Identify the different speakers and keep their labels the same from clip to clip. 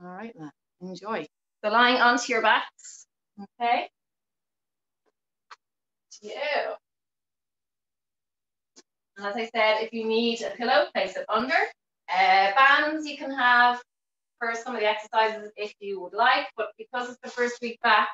Speaker 1: All right, then. Enjoy. So lying onto your backs, okay? Yeah. And as I said, if you need a pillow, place it under. Bands you can have for some of the exercises if you would like, but because it's the first week back,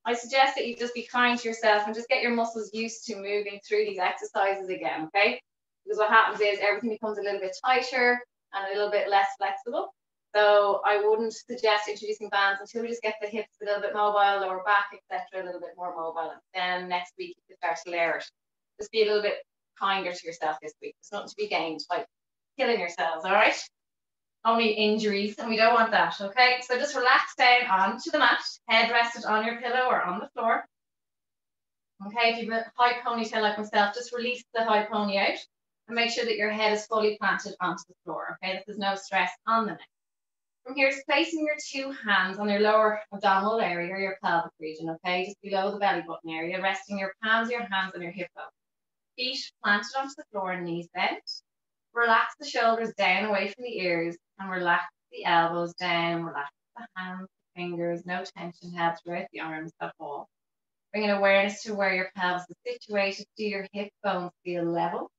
Speaker 1: I suggest that you just be kind to yourself and just get your muscles used to moving through these exercises again, okay? Because what happens is everything becomes a little bit tighter and a little bit less flexible. So I wouldn't suggest introducing bands until we just get the hips a little bit mobile, lower back, etc., a little bit more mobile. And then next week you can start to layer it. Just be a little bit kinder to yourself this week. There's nothing to be gained by killing yourselves, all right? Only injuries, and we don't want that, okay? So just relax down onto the mat, head rested on your pillow or on the floor. Okay, if you have a high ponytail like myself, just release the high pony out and make sure that your head is fully planted onto the floor, okay? This is no stress on the neck. From here, just placing your two hands on your lower abdominal area or your pelvic region, okay? Just below the belly button area, resting your palms, your hands on your hip bone. Feet planted onto the floor and knees bent. Relax the shoulders down away from the ears and relax the elbows down, relax the hands, the fingers, no tension held throughout the arms at all. Bring an awareness to where your pelvis is situated. Do your hip bones feel level?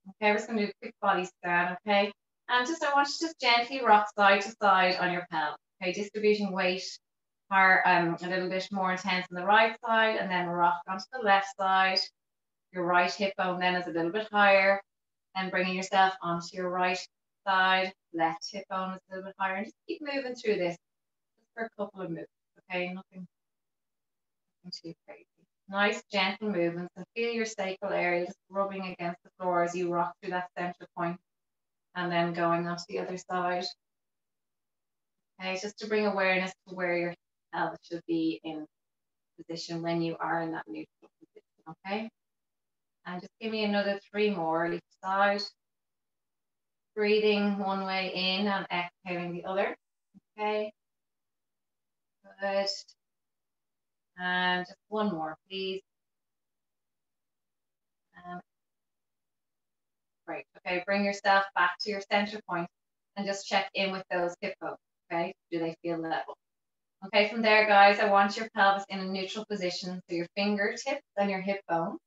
Speaker 1: Okay, we're just going to do a quick body scan, okay? And just, I want you to just gently rock side to side on your pelvis, okay? Distributing weight a little bit more intense on the right side and then rock onto the left side. Your right hip bone then is a little bit higher and bringing yourself onto your right side, left hip bone is a little bit higher. And just keep moving through this just for a couple of movements, okay? Nothing too crazy. Nice, gentle movements and feel your sacral area just rubbing against the floor as you rock through that center point and then going onto the other side. Okay, just to bring awareness to where your pelvis should be in position when you are in that neutral position, okay? And just give me another 3 more each side. Breathing one way in and exhaling the other. Okay. Good. And just one more, please. Great. Okay, bring yourself back to your center point and just check in with those hip bones. Okay, do they feel level? Okay, from there, guys, I want your pelvis in a neutral position. So your fingertips and your hip bone,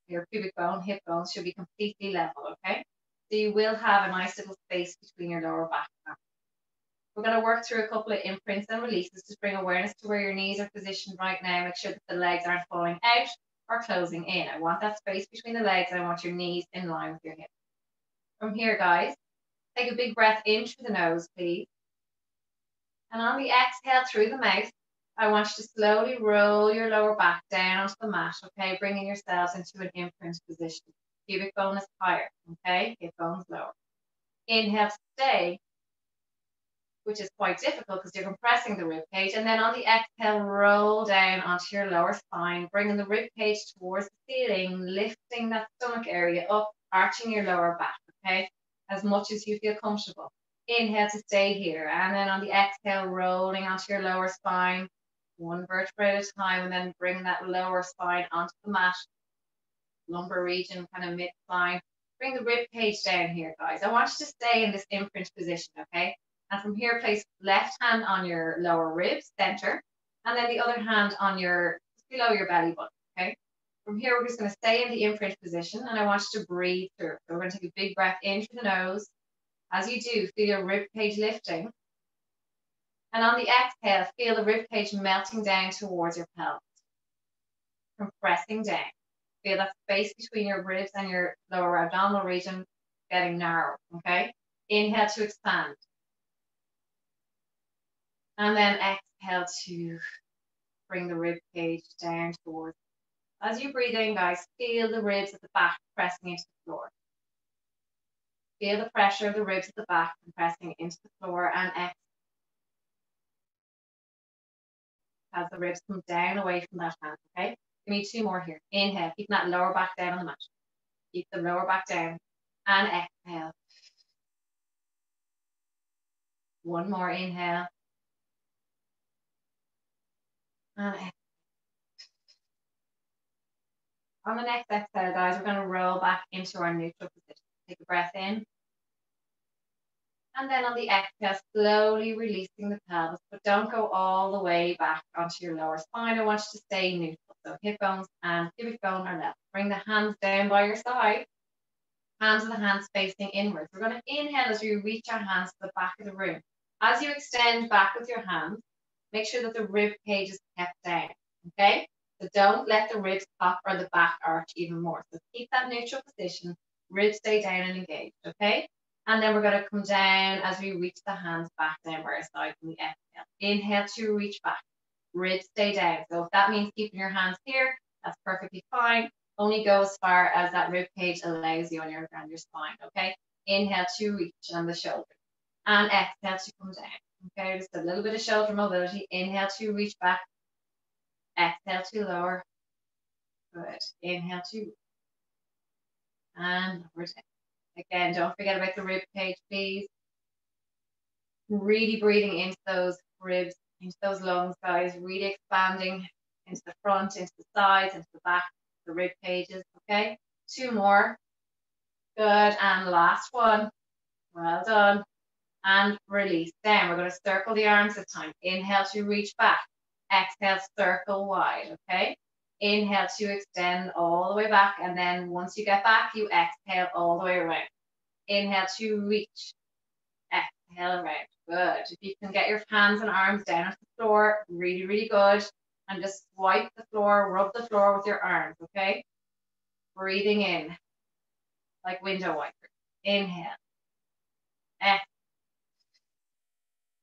Speaker 1: your pubic bone, hip bones should be completely level. Okay, so you will have a nice little space between your lower back and we're going to work through a couple of imprints and releases to bring awareness to where your knees are positioned right now. Make sure that the legs aren't falling out or closing in. I want that space between the legs and I want your knees in line with your hips. From here, guys, take a big breath in through the nose, please. And on the exhale through the mouth, I want you to slowly roll your lower back down onto the mat, okay? Bringing yourselves into an imprint position. Pubic bone is higher, okay? Hip bone's lower. Inhale to stay, which is quite difficult because you're compressing the rib cage. And then on the exhale, roll down onto your lower spine, bringing the rib cage towards the ceiling, lifting that stomach area up, arching your lower back, okay? As much as you feel comfortable. Inhale to stay here. And then on the exhale, rolling onto your lower spine, one vertebra at a time, and then bring that lower spine onto the mat, lumbar region, kind of mid-spine. Bring the rib cage down here, guys. I want you to stay in this imprint position, okay? And from here, place left hand on your lower ribs, center, and then the other hand on your, below your belly button, okay? From here, we're just going to stay in the imprint position, and I want you to breathe through. So we're going to take a big breath in through the nose. As you do, feel your rib cage lifting. And on the exhale, feel the rib cage melting down towards your pelvis, compressing down. Feel that space between your ribs and your lower abdominal region getting narrow, okay? Inhale to expand. And then exhale to bring the rib cage down towards. As you breathe in, guys, feel the ribs at the back pressing into the floor. Feel the pressure of the ribs at the back compressing into the floor and exhale. As the ribs come down away from that hand, okay? Give me 2 more here. Inhale, keep that lower back down on the mat. Keep the lower back down. And exhale. One more inhale. And exhale. On the next exhale, guys, we're going to roll back into our neutral position. Take a breath in. And then on the exhale, slowly releasing the pelvis, but don't go all the way back onto your lower spine. I want you to stay neutral. So hip bones and pubic bone are level. Bring the hands down by your side. Hands of the hands facing inwards. We're going to inhale as we reach our hands to the back of the room. As you extend back with your hands, make sure that the rib cage is kept down. Okay? So don't let the ribs pop or the back arch even more. So keep that neutral position. Ribs stay down and engaged. Okay? And then we're going to come down as we reach the hands back down by our side from the exhale. Inhale to reach back. Ribs stay down. So if that means keeping your hands here, that's perfectly fine. Only go as far as that rib cage allows you on your spine. Okay? Inhale to reach on the shoulder. And exhale to come down. Okay, just a little bit of shoulder mobility. Inhale to reach back. Exhale to lower. Good. Inhale to reach. And lower down. Again, don't forget about the rib cage, please. Really breathing into those ribs, into those lungs, guys. Really expanding into the front, into the sides, into the back, the rib cages. Okay, 2 more. Good. And last one. Well done. And release down. We're going to circle the arms this time. Inhale to reach back. Exhale, circle wide. Okay. Inhale to extend all the way back. And then once you get back, you exhale all the way around. Inhale to reach. Exhale around. Good. If you can get your hands and arms down at the floor, really, really good. And just swipe the floor, rub the floor with your arms. Okay. Breathing in like window wipers. Inhale. Exhale.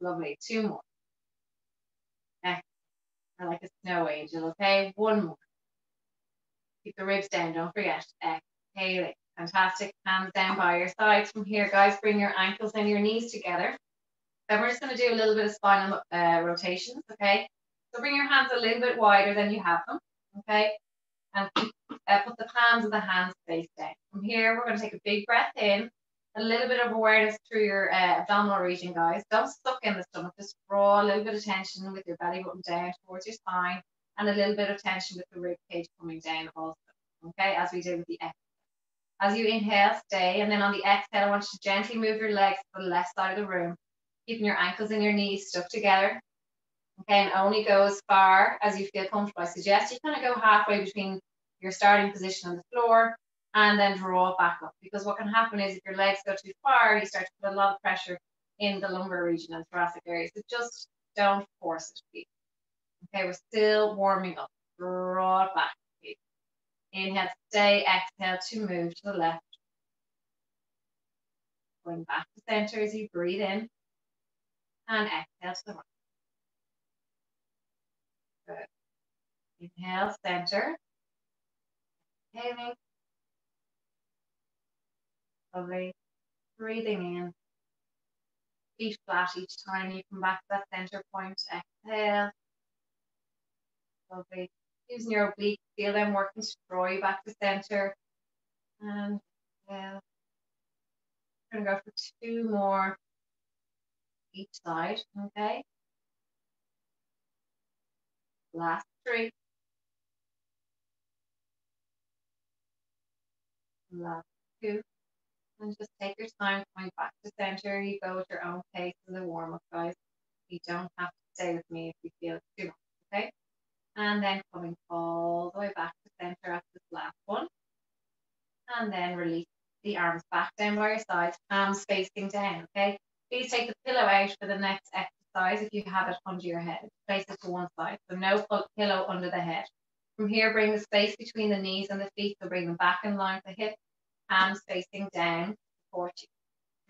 Speaker 1: Lovely. 2 more. Exhale. Like a snow angel. Okay. 1 more. Keep the ribs down. Don't forget. Exhaling. Fantastic. Hands down by your sides. From here, guys, bring your ankles and your knees together. Then we're just going to do a little bit of spinal rotations. Okay. So bring your hands a little bit wider than you have them. Okay. And put the palms of the hands face down. From here, we're going to take a big breath in. A little bit of awareness through your abdominal region, guys. Don't suck in the stomach. Just draw a little bit of tension with your belly button down towards your spine, and a little bit of tension with the rib cage coming down also. Okay, as we did with the exhale. As you inhale, stay, and then on the exhale, I want you to gently move your legs to the left side of the room, keeping your ankles and your knees stuck together. Okay, and only go as far as you feel comfortable. I suggest you kind of go halfway between your starting position on the floor and then draw it back up, because what can happen is if your legs go too far, you start to put a lot of pressure in the lumbar region and thoracic area. So just don't force it, please. Okay, we're still warming up. Draw it back, please. Inhale, stay. Exhale to move to the left. Going back to center as you breathe in. And exhale to the right. Good. Inhale, center. Exhaling. Lovely. Breathing in. Feet flat each time you come back to that center point. Exhale. Lovely. Using your obliques, feel them working to draw you back to center. And exhale. We're going to go for 2 more each side. Okay. Last 3. Last 2. And just take your time coming back to center. You go at your own pace in the warm-up, guys. You don't have to stay with me if you feel it's too much, okay? And then coming all the way back to center at this last one. And then release the arms back down by your sides, palms facing down, okay? Please take the pillow out for the next exercise if you have it under your head. Place it to one side, so no pillow under the head. From here, bring the space between the knees and the feet, so bring them back in line with the hips. Hands facing down, support you.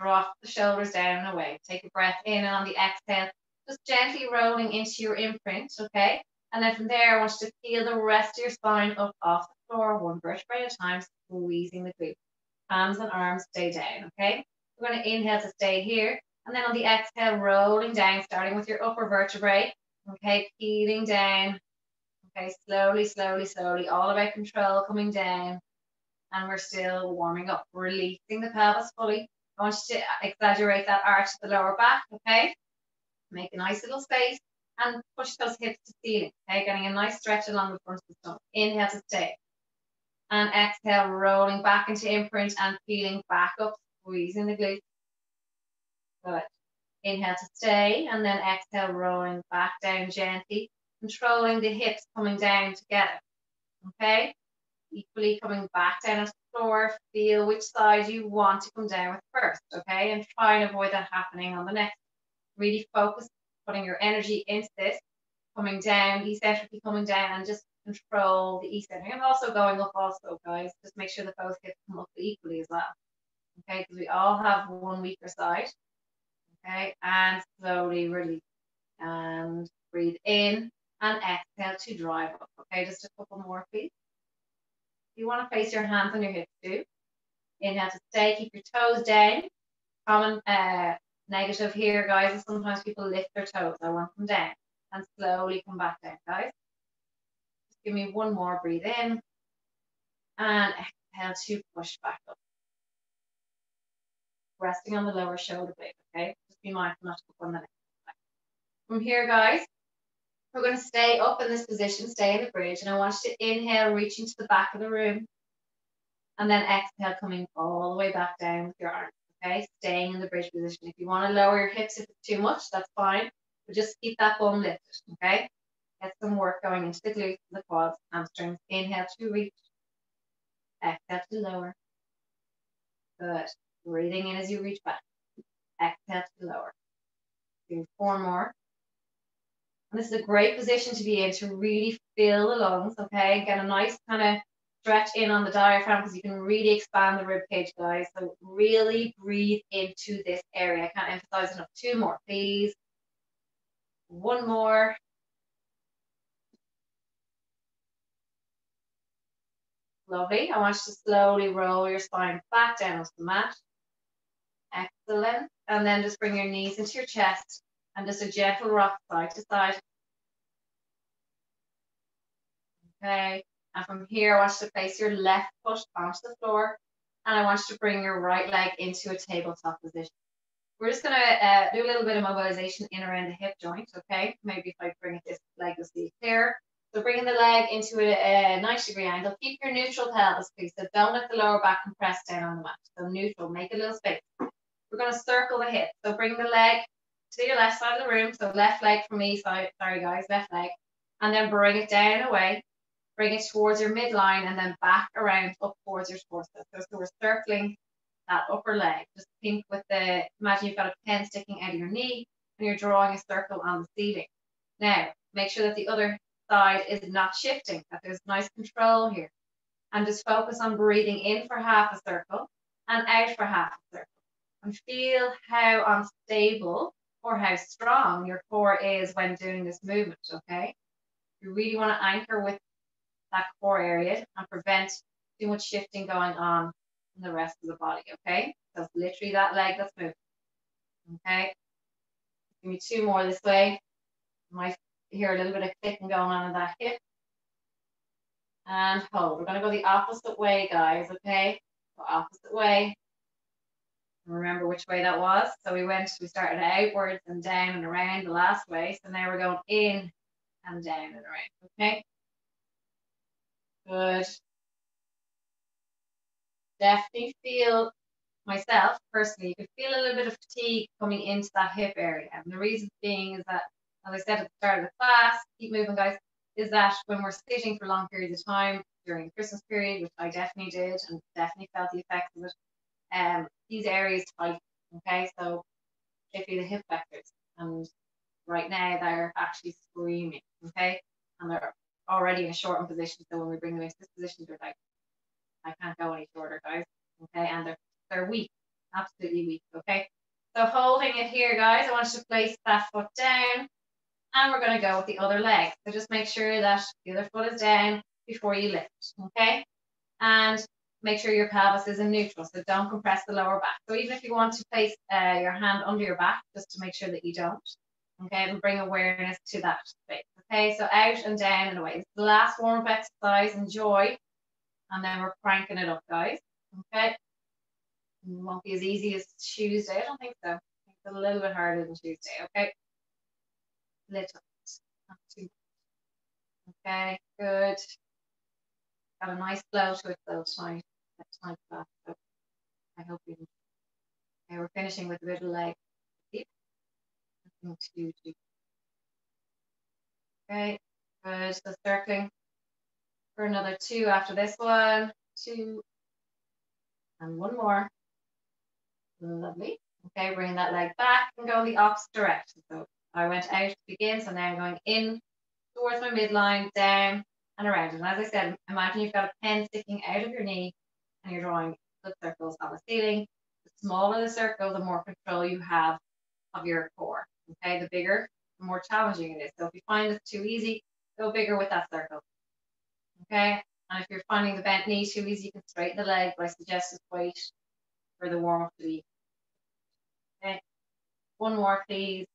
Speaker 1: Drop the shoulders down and away. Take a breath in, and on the exhale, just gently rolling into your imprint, okay? And then from there, I want you to feel the rest of your spine up off the floor, 1 vertebrae at a time, squeezing the glutes. Hands and arms stay down, okay? We're going to inhale to stay here, and then on the exhale, rolling down, starting with your upper vertebrae, okay? Peeling down, okay? Slowly, slowly, slowly, all about control, coming down. And we're still warming up, releasing the pelvis fully. I want you to exaggerate that arch at the lower back, okay? Make a nice little space and push those hips to ceiling, okay? Getting a nice stretch along the front of the stomach. Inhale to stay. And exhale, rolling back into imprint and peeling back up, squeezing the glutes. Good. Inhale to stay, and then exhale, rolling back down gently, controlling the hips coming down together. Okay? Equally coming back down to the floor. Feel which side you want to come down with first, okay? And try and avoid that happening on the next. Really focus, putting your energy into this, coming down, eccentrically coming down, and just control the eccentric. And also going up also, guys. Just make sure that both hips come up equally as well. Okay, because we all have one weaker side. Okay, and slowly release. And breathe in and exhale to drive up. Okay, just a couple more, please. You want to place your hands on your hips too. Inhale to stay, keep your toes down. Common negative here, guys, is sometimes people lift their toes. I want them down and slowly come back down, guys. Just give me one more, breathe in and exhale to push back up. Resting on the lower shoulder blade, okay? Just be mindful not to go on the next side. From here, guys, we're going to stay up in this position, stay in the bridge, and I want you to inhale, reaching to the back of the room. And then exhale, coming all the way back down with your arms, okay? Staying in the bridge position. If you want to lower your hips if it's too much, that's fine. But just keep that bum lifted, okay? Get some work going into the glutes, the quads, hamstrings. Inhale to reach. Exhale to lower. Good. Breathing in as you reach back. Exhale to lower. Do 4 more. And this is a great position to be in to really fill the lungs, okay? Get a nice kind of stretch in on the diaphragm because you can really expand the rib cage, guys. So really breathe into this area. I can't emphasize enough. 2 more, please. 1 more. Lovely. I want you to slowly roll your spine back down onto the mat. Excellent. And then just bring your knees into your chest and just a gentle rock side to side. Okay. And from here, I want you to place your left foot onto the floor. And I want you to bring your right leg into a tabletop position. We're just going to do a little bit of mobilization in around the hip joint, okay? Maybe if I bring it this leg, you'll see it clear. So bringing the leg into a 90-degree angle. Keep your neutral pelvis, please. So don't let the lower back compress down on the mat. So neutral, make a little space. We're going to circle the hip. So bring the leg to your left side of the room. So left leg for me, sorry guys, left leg. And then bring it down away. Bring it towards your midline and then back around up towards your torso. So we're circling that upper leg. Just think with imagine you've got a pen sticking out of your knee and you're drawing a circle on the ceiling. Now, make sure that the other side is not shifting, that there's nice control here. And just focus on breathing in for half a circle and out for half a circle. And feel how unstable or how strong your core is when doing this movement, okay? You really want to anchor with that core area and prevent too much shifting going on in the rest of the body, okay? So it's literally that leg that's moving, okay? Give me 2 more this way. You might hear a little bit of clicking going on in that hip. And hold. We're going to go the opposite way, guys, okay? Go opposite way. Remember which way that was. So we started outwards and down and around the last way. So now we're going in and down and around, okay? Good. Definitely feel, myself personally, you can feel a little bit of fatigue coming into that hip area. And the reason being is that, as I said at the start of the class, keep moving guys, is that when we're sitting for long periods of time during the Christmas period, which I definitely did and definitely felt the effects of it, these areas tight, okay? So particularly the hip flexors. And right now they're actually screaming, okay? And they're already in a shortened position. So when we bring them into this position, they're like, I can't go any shorter, guys. Okay, and they're weak, absolutely weak. Okay, so holding it here, guys, I want you to place that foot down, and we're going to go with the other leg. So just make sure that the other foot is down before you lift. Okay, and make sure your pelvis is in neutral, so don't compress the lower back. So even if you want to place your hand under your back, just to make sure that you don't. Okay, and bring awareness to that space. Okay, so out and down and away. It's the last warm-up exercise. Enjoy. And then we're cranking it up, guys. Okay. It won't be as easy as Tuesday. I don't think so. I think it's a little bit harder than Tuesday. Okay. Little bit. Not too much. Okay. Good. Got a nice flow to it though tonight. So I hope you. Okay, we're finishing with the middle leg. 2, 2. Okay, good. So circling for another 2 after this one. 2 and 1 more. Lovely. Okay, bring that leg back and go in the opposite direction. So I went out to begin, so now I'm going in towards my midline, down and around. And as I said, imagine you've got a pen sticking out of your knee and you're drawing good circles on the ceiling. The smaller the circle, the more control you have of your core. Okay, the bigger, the more challenging it is. So if you find it too easy, go bigger with that circle. Okay, and if you're finding the bent knee too easy, you can straighten the leg, but I suggest just wait for the warm up to be. Okay, 1 more, please.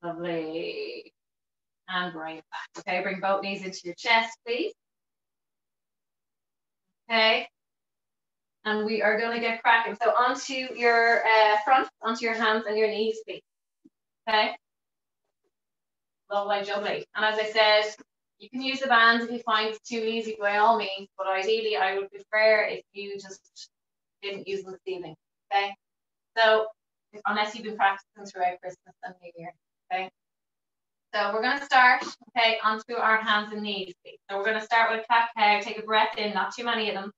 Speaker 1: Lovely. And bring it back. Okay, bring both knees into your chest, please. Okay. And we are going to get cracking. So onto your front, onto your hands and your knees, please. Okay. Lovely, lovely. And as I said, you can use the bands if you find it's too easy, by all means. But ideally, I would prefer if you just didn't use them this evening. Okay. So unless you've been practicing throughout Christmas and New Year. Okay. So we're going to start, okay, onto our hands and knees, please. So we're going to start with a cat cow. Take a breath in, not too many of them.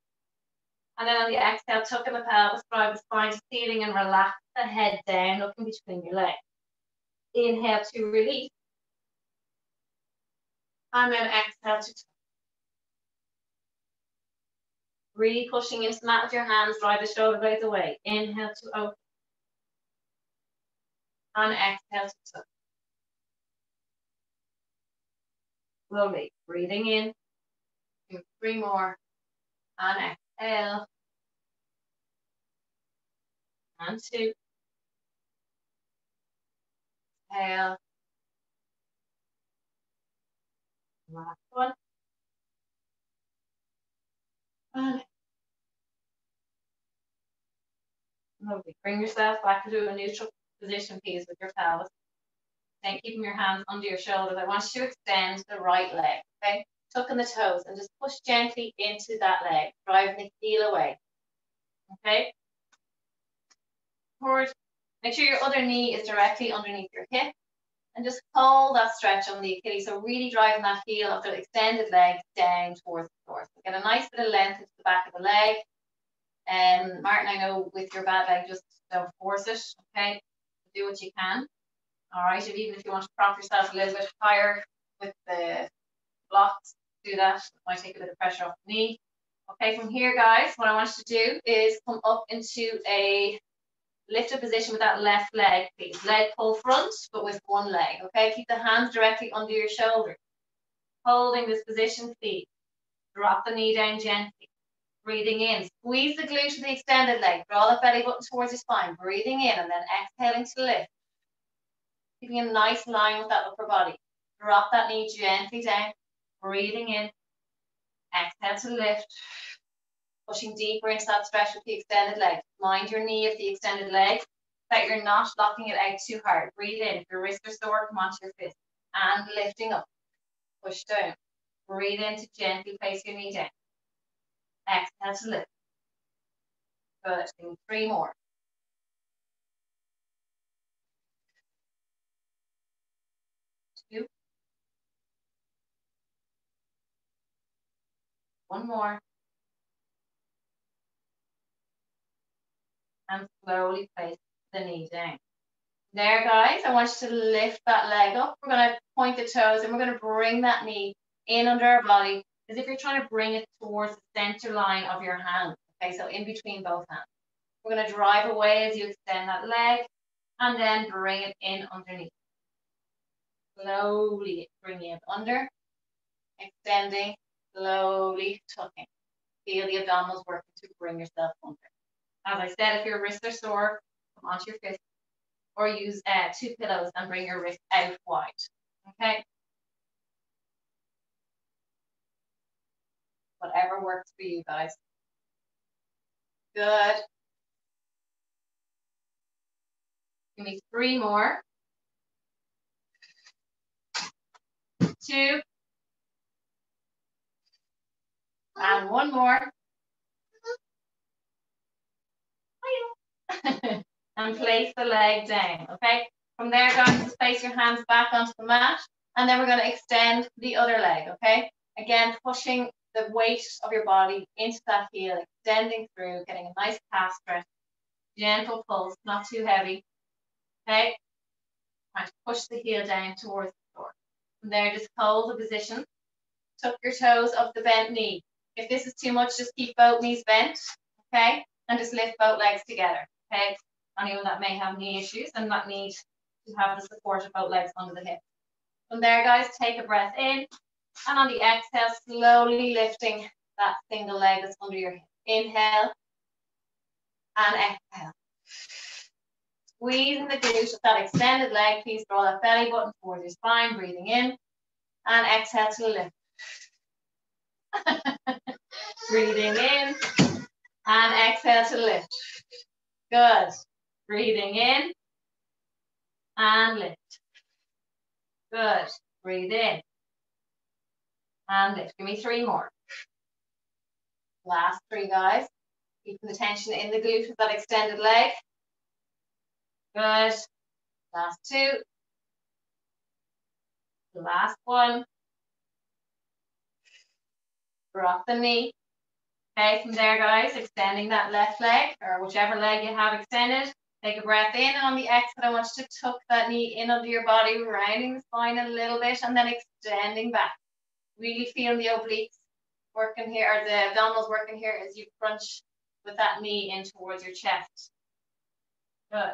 Speaker 1: And then on the exhale, tuck in the pelvis, drive the spine to ceiling and relax the head down, looking between your legs. Inhale to release. And then exhale to tuck. Really pushing into the mat with your hands, drive the shoulder blades away. Inhale to open. And exhale to tuck. Slowly, breathing in. Do 3 more. And exhale. And 2. Exhale. Last one. And lovely. Bring yourself back into a neutral position, please, with your pelvis. Then keeping your hands under your shoulders. I want you to extend the right leg, okay? Tucking the toes and just push gently into that leg, driving the heel away, okay? Forward. Make sure your other knee is directly underneath your hip and just hold that stretch on the Achilles. So really driving that heel of the extended leg down towards the floor. So get a nice bit of length into the back of the leg. Martin, I know with your bad leg, just don't force it, okay? Do what you can. All right, even if you want to prop yourself a little bit higher with the blocks, do that. It might take a bit of pressure off the knee. Okay, from here, guys, what I want you to do is come up into a lifted position with that left leg, please. Leg pull front, but with one leg, okay? Keep the hands directly under your shoulder. Holding this position, please. Drop the knee down gently. Breathing in. Squeeze the glute of the extended leg. Draw the belly button towards your spine. Breathing in and then exhaling to lift. Keeping a nice line with that upper body. Drop that knee gently down. Breathing in. Exhale to lift. Pushing deeper into that stretch with the extended leg. Mind your knee of the extended leg, that you're not locking it out too hard. Breathe in. If your wrists are sore, come onto your fist. And lifting up. Push down. Breathe in to gently place your knee down. Exhale to lift. Good. Do 3 more. 2. 1 more. And slowly place the knee down. There, guys, I want you to lift that leg up. We're going to point the toes and we're going to bring that knee in under our body as if you're trying to bring it towards the center line of your hand. Okay, so in between both hands. We're going to drive away as you extend that leg and then bring it in underneath. Slowly bringing it under, extending, slowly tucking. Feel the abdominals working to bring yourself under. As I said, if your wrists are sore, come onto your fist or use 2 pillows and bring your wrist out wide. Okay? Whatever works for you guys. Good. Give me 3 more. 2. And 1 more. and place the leg down, okay? From there, guys, just place your hands back onto the mat, and then we're going to extend the other leg, okay? Again, pushing the weight of your body into that heel, extending through, getting a nice calf stretch, gentle pulse, not too heavy, okay? Trying to push the heel down towards the floor. From there, just hold the position. Tuck your toes up the bent knee. If this is too much, just keep both knees bent, okay? And just lift both legs together, okay? Anyone that may have knee issues and not need to have the support of both legs under the hip. From there, guys, take a breath in. And on the exhale, slowly lifting that single leg that's under your hip. Inhale and exhale. Squeezing the glute with that extended leg. Please draw that belly button towards your spine. Breathing in and exhale to lift. Breathing in and exhale to lift. Good. Breathing in and lift. Good. Breathe in and lift. Give me 3 more. Last 3, guys. Keeping the tension in the glute with that extended leg. Good. Last 2. The last 1. Drop the knee. Okay, from there, guys, extending that left leg or whichever leg you have extended. Take a breath in. On the exhale, I want you to tuck that knee in under your body, rounding the spine a little bit, and then extending back. Really feel the obliques working here, or the abdominals working here as you crunch with that knee in towards your chest. Good.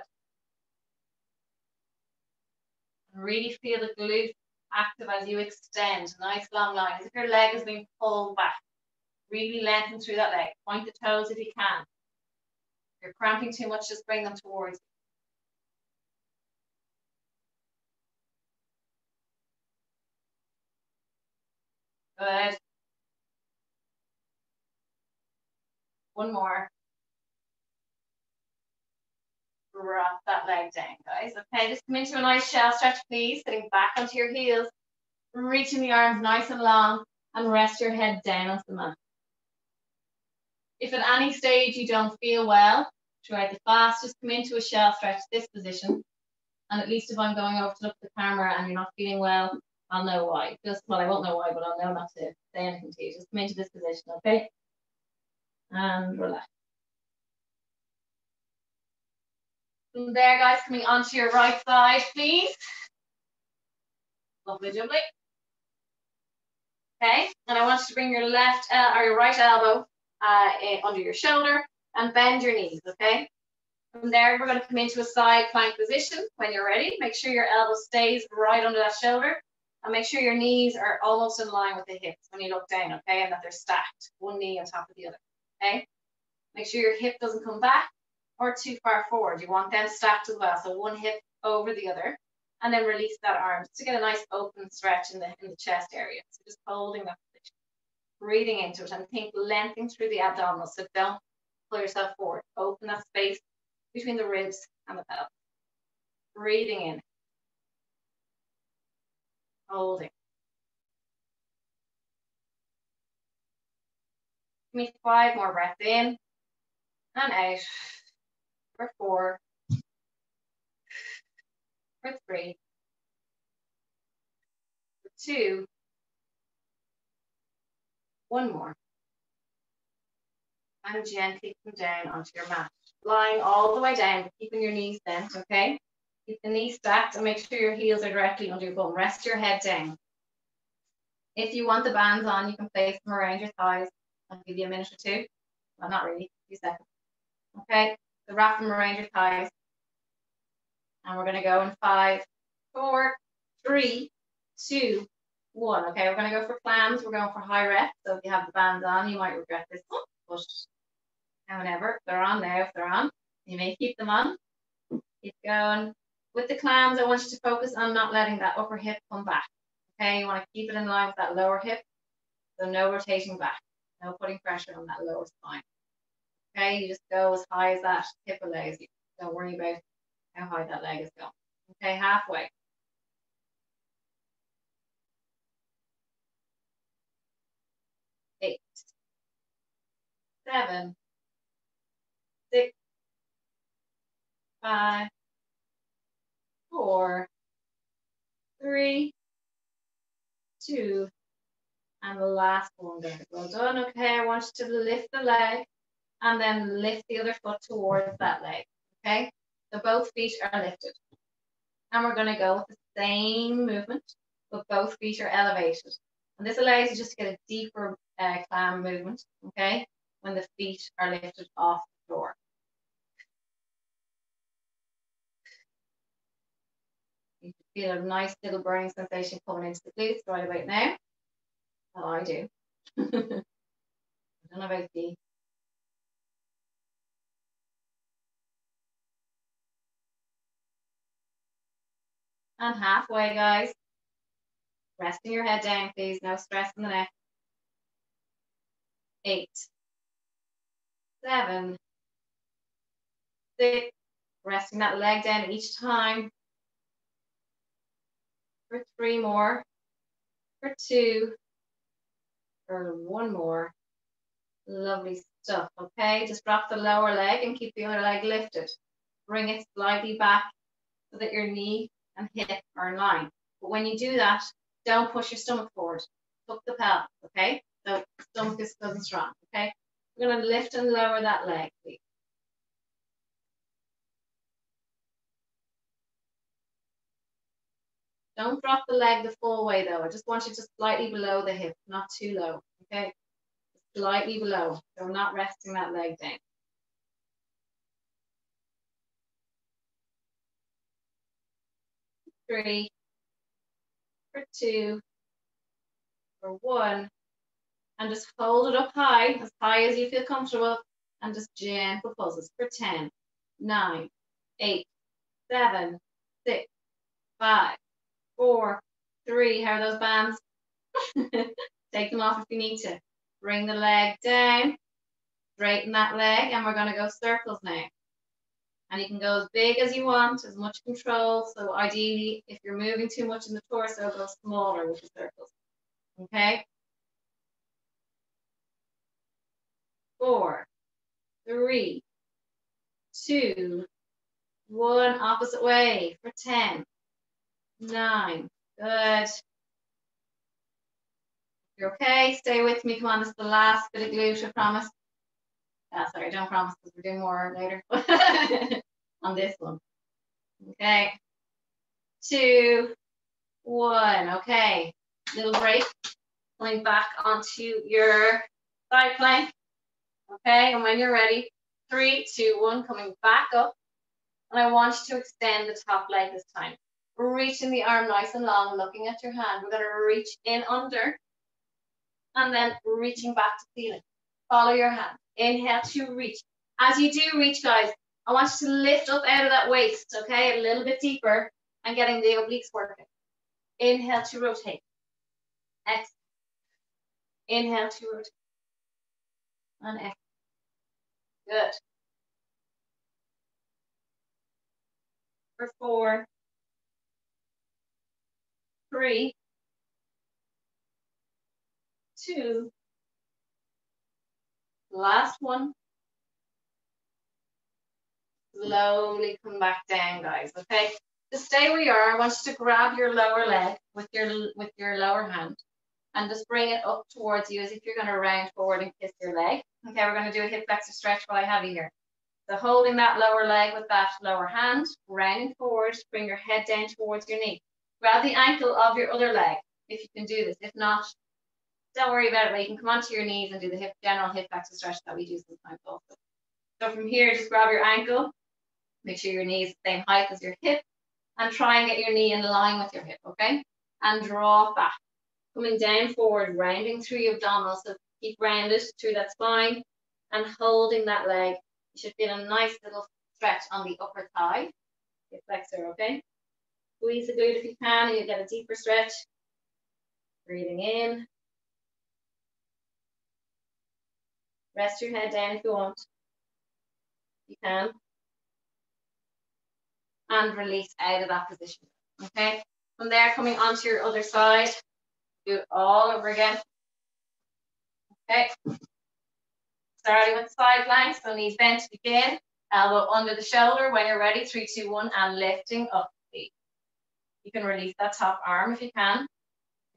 Speaker 1: Really feel the glute active as you extend. Nice long line, as if your leg is being pulled back. Really lengthen through that leg. Point the toes if you can. If you're cramping too much, just bring them towards you. Good. 1 more. Drop that leg down, guys. Okay, just come into a nice shell stretch, please. Sitting back onto your heels. Reaching the arms nice and long. And rest your head down onto the mat. If at any stage you don't feel well, throughout the fast, just come into a shell stretch, this position. And at least if I'm going over to look at the camera and you're not feeling well, I'll know why. Well, I won't know why, but I'll know not to say anything to you. Just come into this position, okay? And relax. From there, guys, coming onto your right side, please. Lovely jubbly. Okay, and I want you to bring your left or your right elbow under your shoulder and bend your knees, okay? From there, we're going to come into a side plank position. When you're ready, make sure your elbow stays right under that shoulder and make sure your knees are almost in line with the hips when you look down, okay? And that they're stacked, one knee on top of the other, okay? Make sure your hip doesn't come back or too far forward. You want them stacked as well. So one hip over the other and then release that arm just to get a nice open stretch in the chest area. So just holding that position, breathing into it and think lengthening through the abdominals. So don't pull yourself forward. Open that space between the ribs and the pelvis. Breathing in. Holding. Give me 5 more breaths in and out. For 4. For 3. For 2. 1 more. And gently come down onto your mat. Lying all the way down, but keeping your knees bent, okay? Keep the knees stacked and make sure your heels are directly under your bum. Rest your head down. If you want the bands on, you can place them around your thighs. I'll give you a minute or 2. Well, not really, a few seconds. Okay, so wrap them around your thighs. And we're going to go in 5, 4, 3, 2, 1. Okay, we're going to go for clams. We're going for high reps. So if you have the bands on, you might regret this one. But whenever they're on now, if they're on, you may keep them on. Keep going. With the clams, I want you to focus on not letting that upper hip come back. Okay, you want to keep it in line with that lower hip. So no rotating back. No putting pressure on that lower spine. Okay, you just go as high as that hip allows you. Don't worry about how high that leg is going. Okay, halfway. 8, 7, 6, 5, 4, 3, 2, and the last one there. Well done. Okay, I want you to lift the leg and then lift the other foot towards that leg. Okay, so both feet are lifted. And we're going to go with the same movement, but both feet are elevated. And this allows you just to get a deeper clam movement, okay, when the feet are lifted off the floor. You can feel a nice little burning sensation coming into the glutes right about now. Well, I do. I don't know about you. And halfway, guys. Resting your head down, please. No stress in the neck. 8, 7, 6. Resting that leg down each time. For 3 more. For 2. For 1 more. Lovely stuff. Okay, just drop the lower leg and keep the other leg lifted. Bring it slightly back so that your knee and hip are in line. But when you do that, don't push your stomach forward. Tuck the pelvis, okay? So stomach is still strong, okay? We're going to lift and lower that leg, please. Don't drop the leg the full way though. I just want you just slightly below the hip, not too low, okay? Slightly below, so we're not resting that leg down. 3, for 2, for 1, and just hold it up high as you feel comfortable, and just gentle pulses for 10, 9, 8, 7, 6, 5, 4, 3. How are those bands? Take them off if you need to. Bring the leg down, straighten that leg, and we're going to go circles now. And you can go as big as you want, as much control. So ideally, if you're moving too much in the torso, go smaller with the circles. Okay? 4, 3, 2, 1. Opposite way for 10, 9. Good. You're okay. Stay with me. Come on, this is the last bit of glute, I promise. Sorry, don't promise because we're doing more later on this one. Okay. 2, 1. Okay. Little break. Coming back onto your side plank. Okay. And when you're ready, 3, 2, 1. Coming back up. And I want you to extend the top leg this time. Reaching the arm nice and long, looking at your hand. We're going to reach in under. And then reaching back to ceiling. Follow your hand. Inhale to reach. As you do reach, guys, I want you to lift up out of that waist, okay? A little bit deeper and getting the obliques working. Inhale to rotate. Exhale. Inhale to rotate. And exhale. Good. For 4, 3, 2. Last one. Slowly come back down, guys, okay? Just stay where you are. I want you to grab your lower leg with your lower hand and just bring it up towards you as if you're going to round forward and kiss your leg. Okay, we're going to do a hip flexor stretch while I have you here. So holding that lower leg with that lower hand, rounding forward, bring your head down towards your knee. Grab the ankle of your other leg if you can do this. If not, don't worry about it, but you can come onto your knees and do the general hip flexor stretch that we do sometimes also. So from here, just grab your ankle, make sure your knee is the same height as your hip, and try and get your knee in line with your hip, okay? And draw back. Coming down forward, rounding through your abdominals, so keep rounded through that spine and holding that leg. You should feel a nice little stretch on the upper thigh, hip flexor, okay? Squeeze the glute if you can, and you get a deeper stretch. Breathing in. Rest your head down if you want. You can. And release out of that position, okay? From there, coming onto your other side, do it all over again. Okay. Starting with side plank, so knees bent to begin. Elbow under the shoulder when you're ready. 3, 2, 1, and lifting up the feet. You can release that top arm if you can.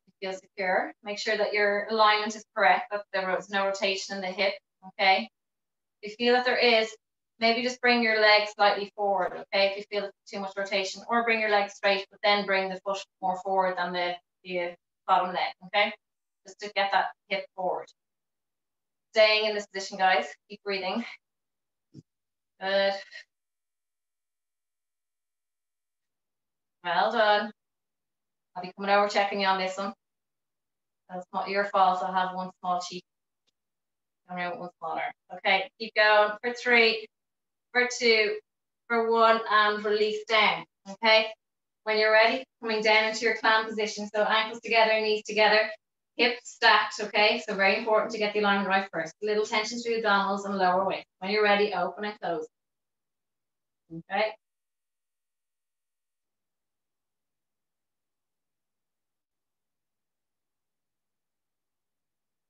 Speaker 1: If you feel secure. Make sure that your alignment is correct, that there's no rotation in the hip, okay? If you feel that there is, maybe just bring your leg slightly forward, okay? If you feel it's too much rotation, or bring your leg straight, but then bring the foot more forward than the bottom leg, okay? Just to get that hip forward. Staying in this position, guys. Keep breathing. Good. Well done. I'll be coming over checking you on this one. That's not your fault. I'll have one small cheek. And one smaller. Okay, keep going for 3, for 2, for 1, and release down. Okay, when you're ready, coming down into your clam position. So ankles together, knees together, hips stacked. Okay, so very important to get the alignment right first. Little tension through the abdominals and lower waist. When you're ready, open and close. Okay.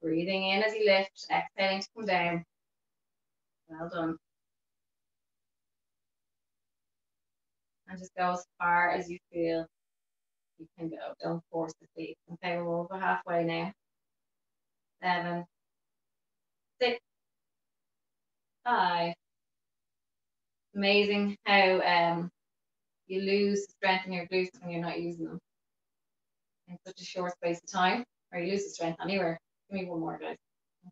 Speaker 1: Breathing in as you lift, exhaling to come down. Well done. And just go as far as you feel you can go. Don't force the feet. Okay, we're over halfway now. 7, 6, 5. Amazing how you lose strength in your glutes when you're not using them in such a short space of time, or you lose the strength anywhere. Give me one more, guys.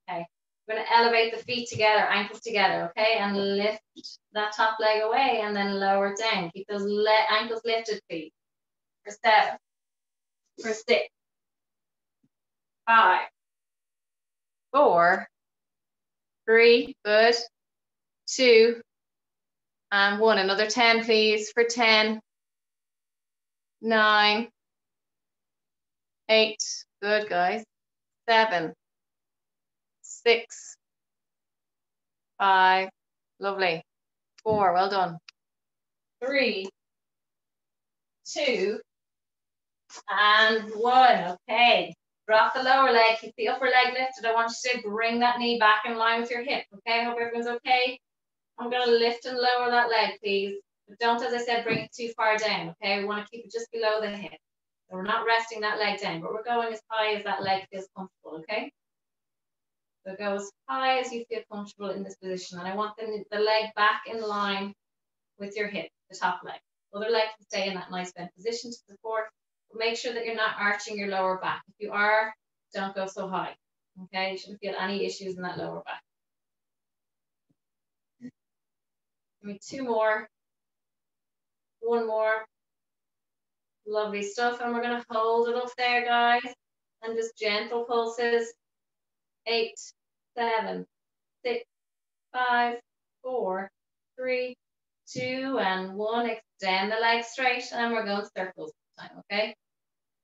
Speaker 1: Okay. We're going to elevate the feet together, ankles together, okay? And lift that top leg away and then lower it down. Keep those ankles lifted, feet. For 7, for 6, 5, 4, 3, good, 2, and 1. Another 10, please, for 10, 9, 8, good, guys, 7, 6, 5, lovely, 4, well done, 3, 2, and 1. Okay, drop the lower leg, keep the upper leg lifted. I want you to bring that knee back in line with your hip. Okay, I hope everyone's okay. I'm going to lift and lower that leg, please. But don't, as I said, bring it too far down. Okay, we want to keep it just below the hip. So we're not resting that leg down, but we're going as high as that leg feels comfortable. Okay, so go as high as you feel comfortable in this position. And I want the leg back in line with your hip, the top leg. Other leg can stay in that nice bent position to support. But make sure that you're not arching your lower back. If you are, don't go so high. Okay, you shouldn't feel any issues in that lower back. Give me 2 more. 1 more. Lovely stuff. And we're going to hold it up there, guys. And just gentle pulses. 8, 7, 6, 5, 4, 3, 2, and 1. Extend the legs straight, and we're going circles this time, okay?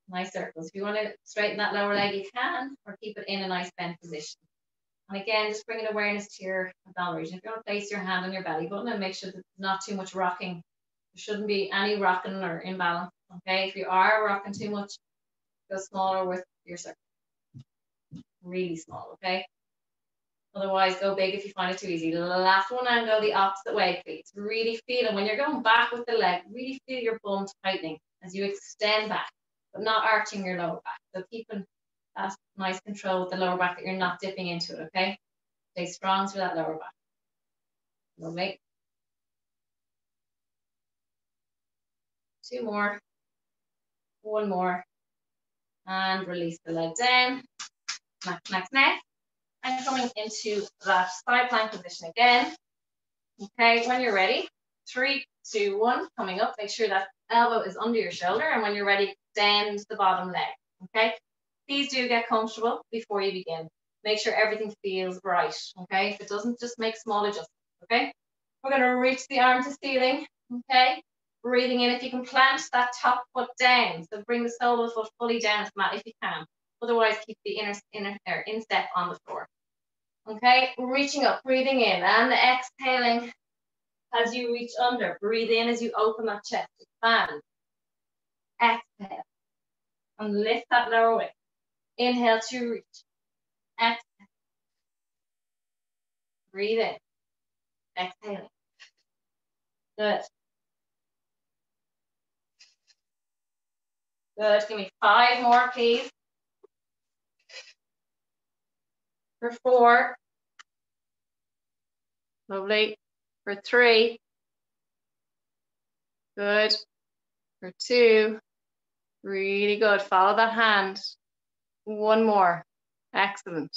Speaker 1: Nice circles. If you want to straighten that lower leg, you can, or keep it in a nice bent position. And again, just bringing awareness to your abdominal region. If you want to place your hand on your belly button and make sure that there's not too much rocking. There shouldn't be any rocking or imbalance, okay? If you are rocking too much, go smaller with your circle. Really small, okay? Otherwise, go big if you find it too easy. The last one, and go the opposite way, please. Really feel it. When you're going back with the leg, really feel your bum tightening as you extend back, but not arching your lower back. So keeping that nice control with the lower back, that you're not dipping into it, okay? Stay strong through that lower back. Lovely. 2 more. 1 more. And release the leg down. Next. And coming into that side plank position again. Okay, when you're ready, 3, 2, 1, coming up. Make sure that elbow is under your shoulder, and when you're ready, extend the bottom leg. Okay, please do get comfortable before you begin. Make sure everything feels right. Okay, if it doesn't, just make small adjustments. Okay, we're going to reach the arm to ceiling. Okay, breathing in. If you can plant that top foot down, so bring the sole of the foot fully down to the mat if you can. Otherwise, keep the instep on the floor. Okay, reaching up, breathing in, and exhaling as you reach under. Breathe in as you open that chest, expand. Exhale, and lift that lower waist. Inhale to reach. Exhale. Breathe in. Exhaling. Good. Good. Give me 5 more, please. For 4. Lovely. For 3. Good. For 2. Really good. Follow that hand. 1 more. Excellent.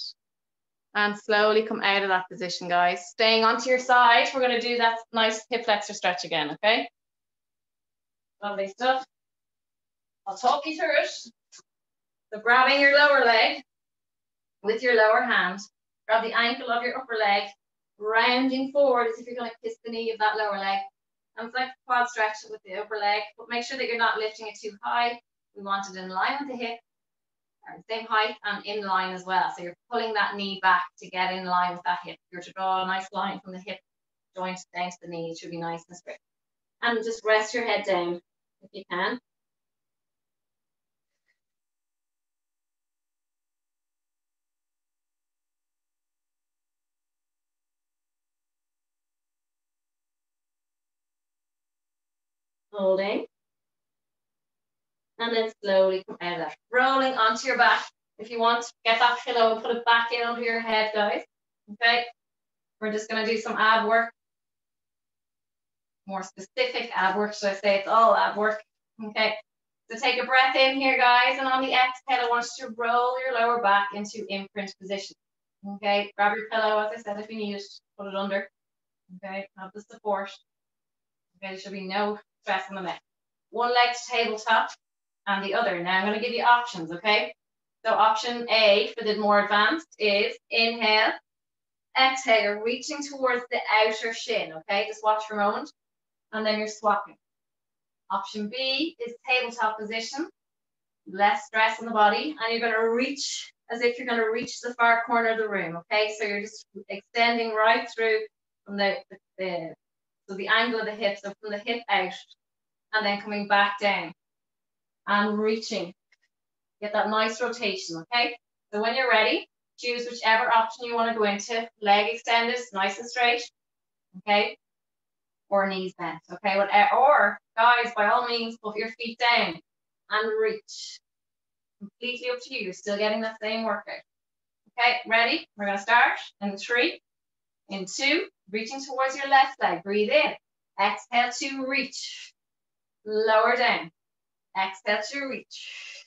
Speaker 1: And slowly come out of that position, guys. Staying onto your side. We're going to do that nice hip flexor stretch again, okay? Lovely stuff. I'll talk you through it. So grabbing your lower leg with your lower hand. Grab the ankle of your upper leg. Rounding forward as if you're going to kiss the knee of that lower leg. And it's like a quad stretch with the upper leg. But make sure that you're not lifting it too high. We want it in line with the hip. Same height and in line as well. So you're pulling that knee back to get in line with that hip. You're to draw a nice line from the hip joint down to the knee. It should be nice and straight. And just rest your head down if you can. Holding. And then slowly come out of that. Rolling onto your back. If you want, get that pillow and put it back in under your head, guys. Okay. We're just going to do some ab work. More specific ab work, should I say? It's all ab work. Okay. So take a breath in here, guys. And on the exhale, I want you to roll your lower back into imprint position. Okay. Grab your pillow, as I said, if you need it, put it under. Okay. Have the support. Okay. There should be no stress on the neck. One leg to tabletop and the other. Now I'm going to give you options, okay? So option A for the more advanced is inhale, exhale, you're reaching towards the outer shin, okay? Just watch for a moment. And then you're swapping. Option B is tabletop position, less stress on the body, and you're going to reach as if you're going to reach the far corner of the room, okay? So you're just extending right through from the angle of the hip, so from the hip out, and then coming back down and reaching. Get that nice rotation, okay? So when you're ready, choose whichever option you want to go into. Leg extended, nice and straight, okay? Or knees bent, okay? Or, guys, by all means, put your feet down and reach. Completely up to you. You're still getting that same workout. Okay, ready? We're going to start in 3, in 2, reaching towards your left leg. Breathe in. Exhale to reach. Lower down. Exhale to reach.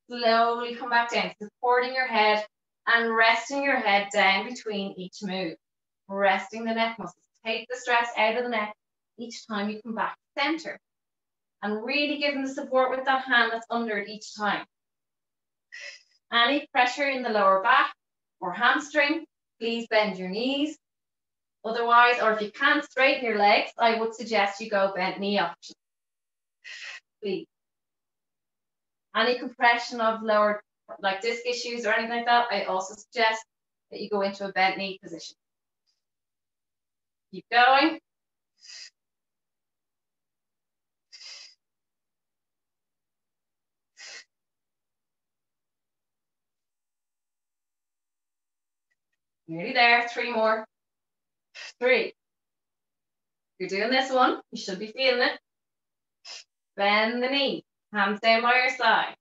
Speaker 1: Slowly come back down, supporting your head and resting your head down between each move. Resting the neck muscles. Take the stress out of the neck each time you come back to center. And really giving the support with that hand that's under it each time. Any pressure in the lower back or hamstring, please bend your knees. Otherwise, or if you can't straighten your legs, I would suggest you go bent knee option. Please. Any compression of lower, like disc issues or anything like that, I also suggest that you go into a bent knee position. Keep going. Nearly there. 3 more. 3. You're doing this one. You should be feeling it. Bend the knee. Hands down by your side.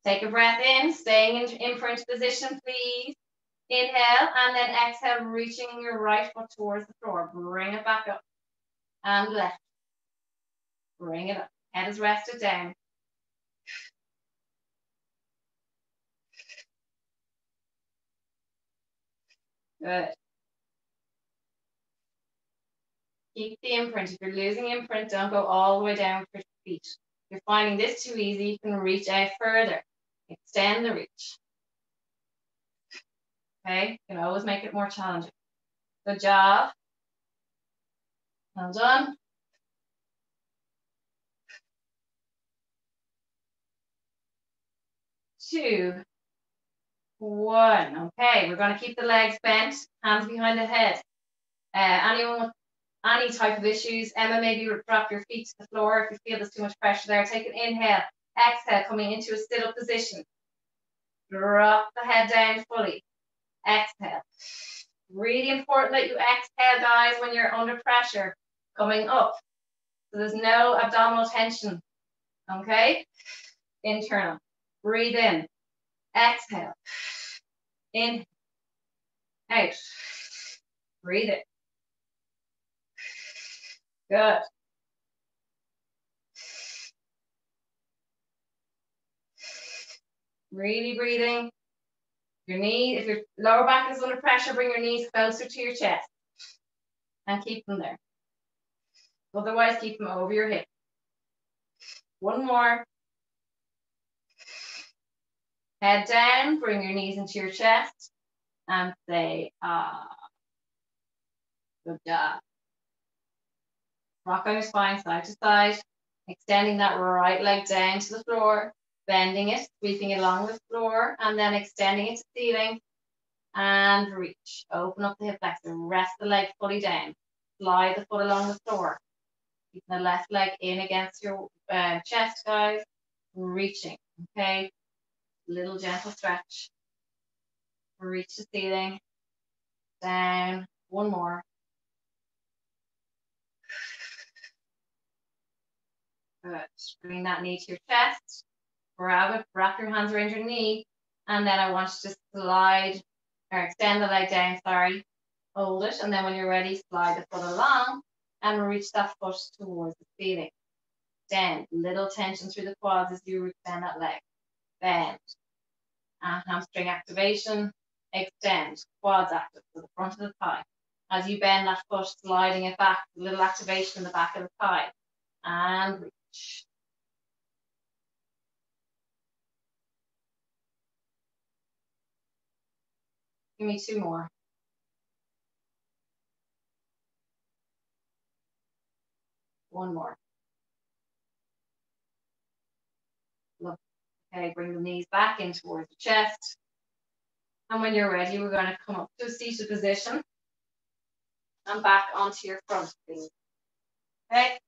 Speaker 1: Take a breath in, staying in imprint position, please. Inhale, and then exhale, reaching your right foot towards the floor. Bring it back up. And left. Bring it up. Head is rested down. Good. Keep the imprint. If you're losing imprint, don't go all the way down for your feet. If you're finding this too easy, you can reach out further. Extend the reach. Okay? You can always make it more challenging. Good job. Well done. Two, 1. Okay, we're going to keep the legs bent, hands behind the head. Anyone with any type of issues, Emma, maybe drop your feet to the floor if you feel there's too much pressure there. Take an inhale, exhale, coming into a sit-up position. Drop the head down fully. Exhale. Really important that you exhale, guys, when you're under pressure. coming up. So there's no abdominal tension, okay? Internal. Breathe in. Exhale. In. Out. Breathe in. Good. Really breathing. Your knee, if your lower back is under pressure, bring your knees closer to your chest and keep them there. Otherwise, keep them over your hip. One more. Head down, bring your knees into your chest and say, ah. Good job. Rock on your spine side to side, extending that right leg down to the floor, bending it, sweeping it along the floor, and then extending it to the ceiling and reach. Open up the hip flexor, rest the leg fully down, slide the foot along the floor. Keep the left leg in against your chest, guys, reaching, okay? Little gentle stretch. Reach the ceiling, down, one more. Good. Bring that knee to your chest. Grab it, wrap your hands around your knee, and then I want you to slide or extend the leg down, sorry. Hold it, and then when you're ready, slide the foot along and reach that foot towards the ceiling. Down, little tension through the quads as you extend that leg. Bend. And hamstring activation, extend, quads active to the front of the thigh. As you bend that foot, sliding it back, a little activation in the back of the thigh. And reach. Give me two more. One more. Look. Okay, bring the knees back in towards the chest. And when you're ready, we're going to come up to a seated position and back onto your front feet. Okay.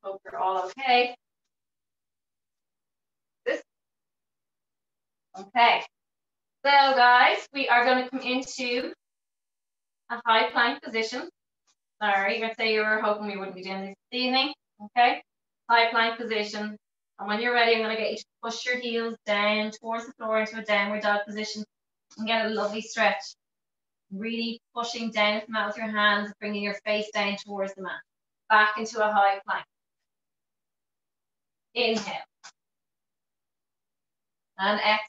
Speaker 1: Hope you're all okay. This. Okay. So guys, we are going to come into a high plank position. Sorry, you're going to say you were hoping we wouldn't be doing this evening. Okay. High plank position. And when you're ready, I'm going to get you to push your heels down towards the floor into a downward dog position and get a lovely stretch. Really pushing down the mat with your hands, bringing your face down towards the mat. Back into a high plank. Inhale. And exhale.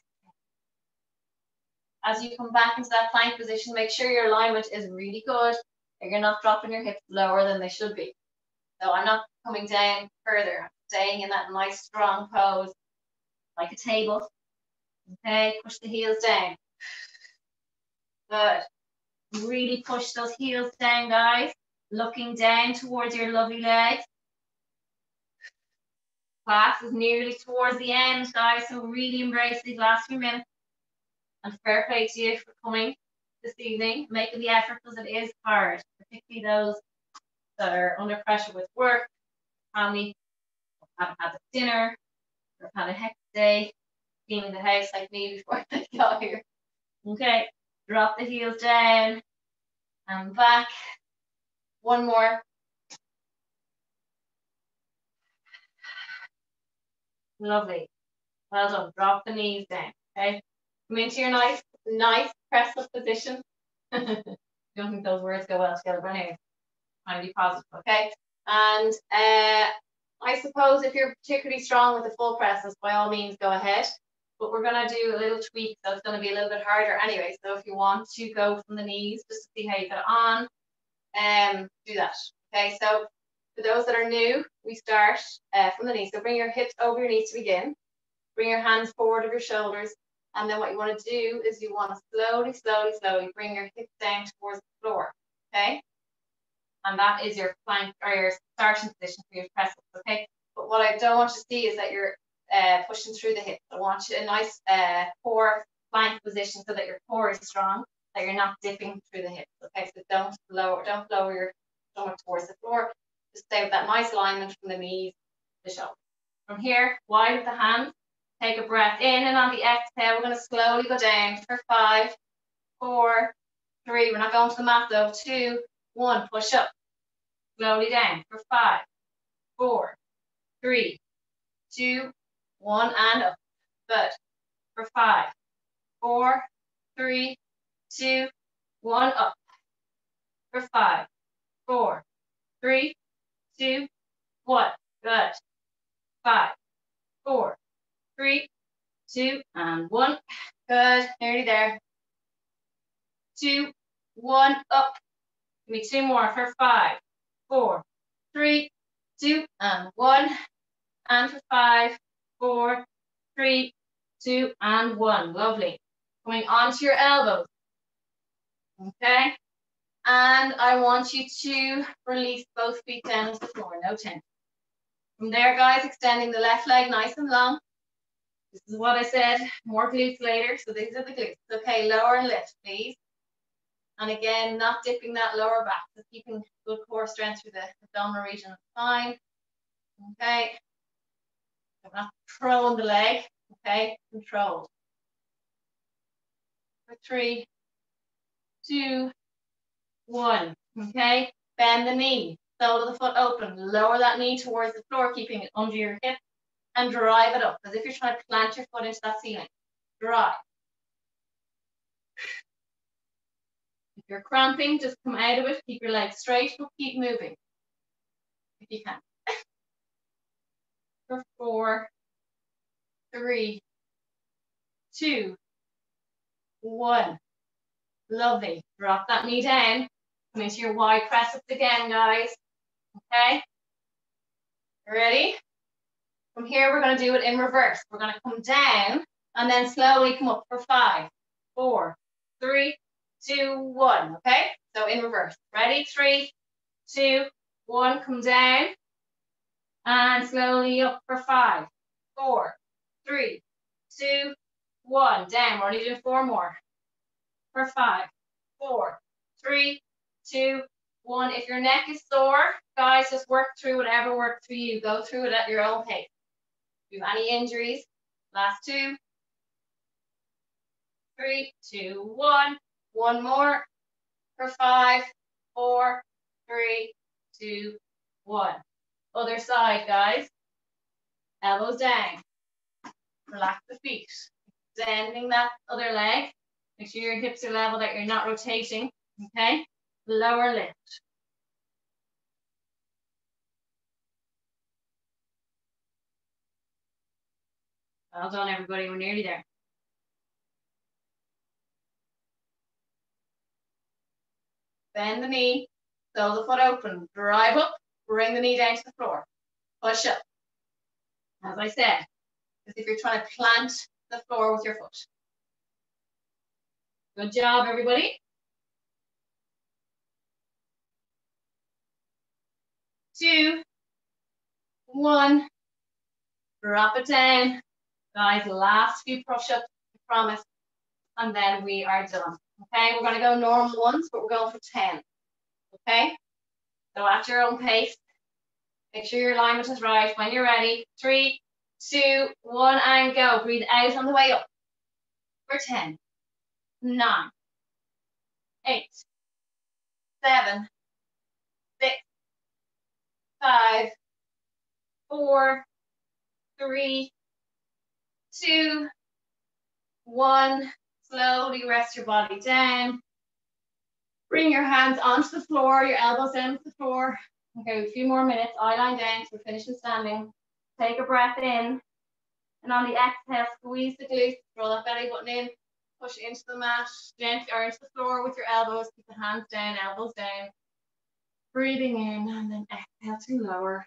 Speaker 1: As you come back into that plank position, make sure your alignment is really good. And you're not dropping your hips lower than they should be. So I'm not coming down further. I'm staying in that nice strong pose, like a table. Okay, push the heels down. Good. Really push those heels down, guys. Looking down towards your lovely legs. Class is nearly towards the end, guys, so really embrace these last few minutes. And fair play to you for coming this evening, making the effort, because it is hard, particularly those that are under pressure with work, family, haven't had the dinner, or had a hectic day, cleaning the house like me before I got here. Okay, drop the heels down and back. One more. Lovely. Well done. Drop the knees down. Okay. Come into your nice press up position. Don't think those words go well together, but anyway, trying to be positive. Okay. And I suppose if you're particularly strong with the full presses, by all means go ahead. But we're going to do a little tweak, so it's going to be a little bit harder anyway. So if you want to go from the knees just to see how you get on, do that. Okay. So for those that are new, we start from the knees. So bring your hips over your knees to begin. Bring your hands forward of your shoulders. And then what you want to do is you want to slowly, slowly, slowly bring your hips down towards the floor. Okay? And that is your plank or your starting position for your press ups. Okay? But what I don't want you to see is that you're pushing through the hips. I want you in a nice core plank position so that your core is strong, that you're not dipping through the hips. Okay? So don't lower your stomach towards the floor. Just stay with that nice alignment from the knees to the shoulders. From here, wide with the hands. Take a breath in, and on the exhale, we're going to slowly go down for 5, 4, 3. We're not going to the mat though. 2, 1. Push up. Slowly down for 5, 4, 3, 2, 1, and up. Good. For 5, 4, 3, 2, 1, up. For 5, 4, 3, 2, 1. Good. 5, 4, 3, 2, and 1. Good. Nearly there. 2, 1, up. Give me 2 more for 5, 4, 3, 2, and 1. And for 5, 4, 3, 2, and 1. Lovely. Coming onto your elbows. Okay. And I want you to release both feet down to the floor. No tension. From there, guys, extending the left leg nice and long. This is what I said. More glutes later. So these are the glutes. Okay. Lower and lift, please. And again, not dipping that lower back. So keeping good core strength through the abdominal region of the spine. Okay. I'm not throwing the leg. Okay. Controlled. For 3, 2, 1. Okay. Bend the knee. Sole of the foot open. Lower that knee towards the floor, keeping it under your hip. And drive it up as if you're trying to plant your foot into that ceiling. Drive. If you're cramping, just come out of it. Keep your legs straight, but keep moving if you can. For 4, 3, 2, 1. Lovely. Drop that knee down. Come into your wide press ups again, guys. Okay? Ready? From here, we're going to do it in reverse. We're going to come down and then slowly come up for 5, 4, 3, 2, 1. Okay? So in reverse. Ready? 3, 2, 1. Come down and slowly up for 5, 4, 3, 2, 1. Down. We're only doing 4 more. For 5, 4, 3, 2, 1. If your neck is sore, guys, just work through whatever works for you. Go through it at your own pace. If you have any injuries, last 2, 3, 2, 1. 1 more. For 5, 4, 3, 2, 1. Other side, guys. Elbows down. Relax the feet. Extending that other leg. Make sure your hips are level, that you're not rotating. Okay? Lower lift. Well done, everybody. We're nearly there. Bend the knee. Sole the foot open. Drive up. Bring the knee down to the floor. Push up. As I said, as if you're trying to plant the floor with your foot. Good job, everybody. 2, 1. Drop it down. Guys, last few push-ups, I promise. And then we are done. Okay, we're going to go normal ones, but we're going for 10. Okay? So at your own pace. Make sure your alignment is right. When you're ready, 3, 2, 1, and go. Breathe out on the way up. For 10, 9, 8, 7, 6, 5, 4, 3, 2, 1. Slowly rest your body down. Bring your hands onto the floor, your elbows down to the floor. Okay, a few more minutes. Eye line down, so we're finishing standing. Take a breath in. And on the exhale, squeeze the glutes. Roll that belly button in. Push into the mat, gently, or into the floor with your elbows. Keep the hands down, elbows down. Breathing in, and then exhale to lower.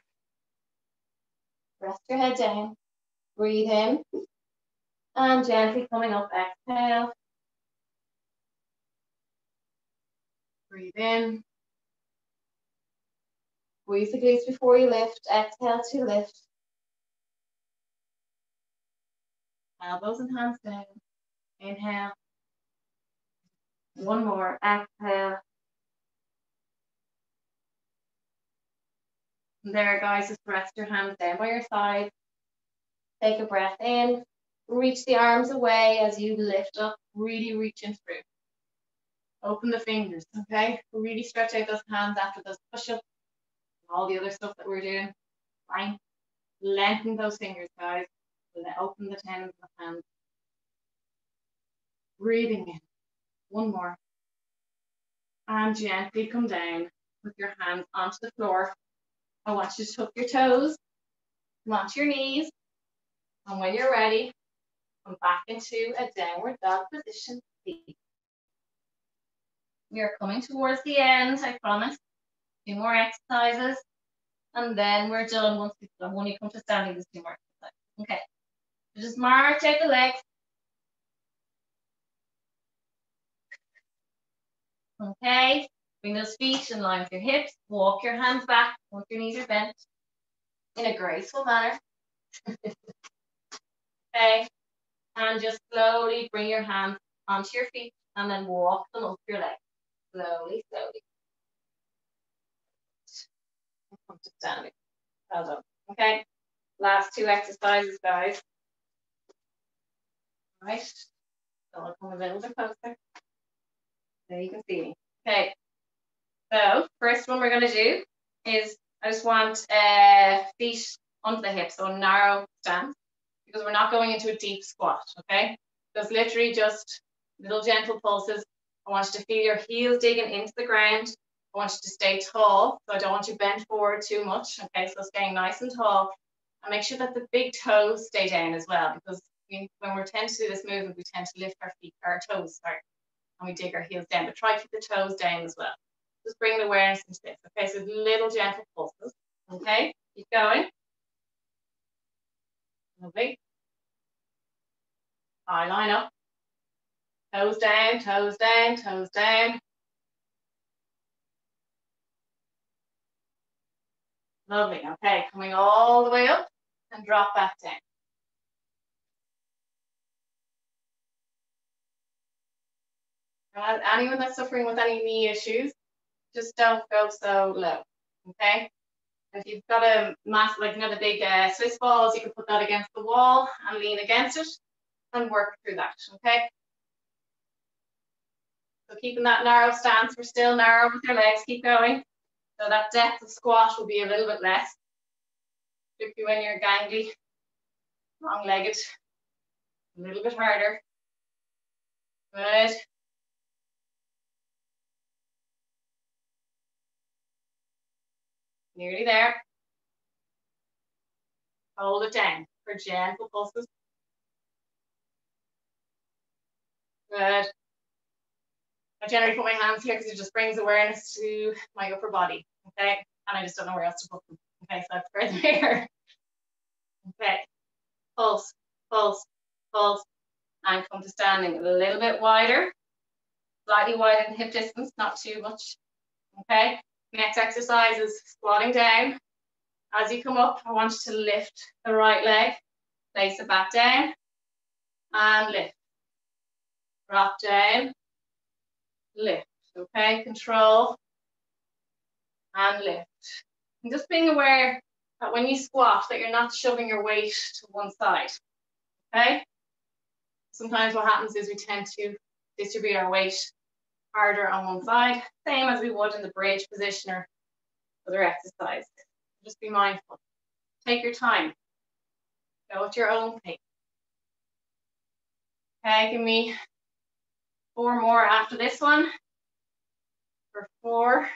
Speaker 1: Rest your head down. Breathe in. And gently coming up, exhale. Breathe in. Squeeze the glutes before you lift. Exhale to lift. Elbows and hands down. Inhale. 1 more. Exhale. And there, guys, just rest your hands down by your side. Take a breath in. Reach the arms away as you lift up. Really reaching through. Open the fingers, okay? Really stretch out those hands after those push-ups. all the other stuff that we're doing. Fine. Lengthen those fingers, guys. Open the tendons of the hands. Breathing in. One more. And gently come down with your hands onto the floor. I want you to tuck your toes, come onto your knees, and when you're ready, come back into a downward dog position. We are coming towards the end, I promise. 2 more exercises, and then we're done. Once we've done, when you come to standing, there's 2 more exercises. Okay, so just march out the legs. Okay, bring those feet in line with your hips. Walk your hands back once your knees are bent in a graceful manner. Okay, and just slowly bring your hands onto your feet and then walk them up your legs. Slowly, slowly. Come to standing. Well done. Okay, last 2 exercises, guys. All right, so I'll come a little bit closer. There you can see me. Okay, so first one we're going to do is I just want feet onto the hips, so a narrow stance, because we're not going into a deep squat, okay? So it's literally just little gentle pulses. I want you to feel your heels digging into the ground. I want you to stay tall, so I don't want you bent forward too much, okay? So staying nice and tall, and make sure that the big toes stay down as well, because when we tend to do this movement, we tend to lift our toes, and we dig our heels down, but try to keep the toes down as well. Just bring the awareness into this, okay? So little gentle pulses, okay? Keep going. Lovely. Eye line up. Toes down, toes down, toes down. Lovely. Okay, coming all the way up and drop back down. And anyone that's suffering with any knee issues, just don't go so low, okay? If you've got a mass, like the big Swiss balls, you can put that against the wall and lean against it and work through that, okay? So keeping that narrow stance, we're still narrow with your legs, keep going. So that depth of squat will be a little bit less, particularly when you're gangly, long-legged, a little bit harder. Good. Nearly there. Hold it down for gentle pulses. Good. I generally put my hands here because it just brings awareness to my upper body, okay? And I just don't know where else to put them. Okay, so that's further here. Okay, pulse, pulse, pulse, and come to standing a little bit wider, slightly wider than hip distance, not too much. Okay, next exercise is squatting down. As you come up, I want you to lift the right leg, place it back down, and lift. Drop down, lift. Okay, control, and lift. And just being aware that when you squat, that you're not shoving your weight to one side, okay? Sometimes what happens is we tend to distribute our weight harder on one side, same as we would in the bridge position or other exercise. Just be mindful. Take your time. Go at your own pace. Okay, give me 4 more after this one. For 4,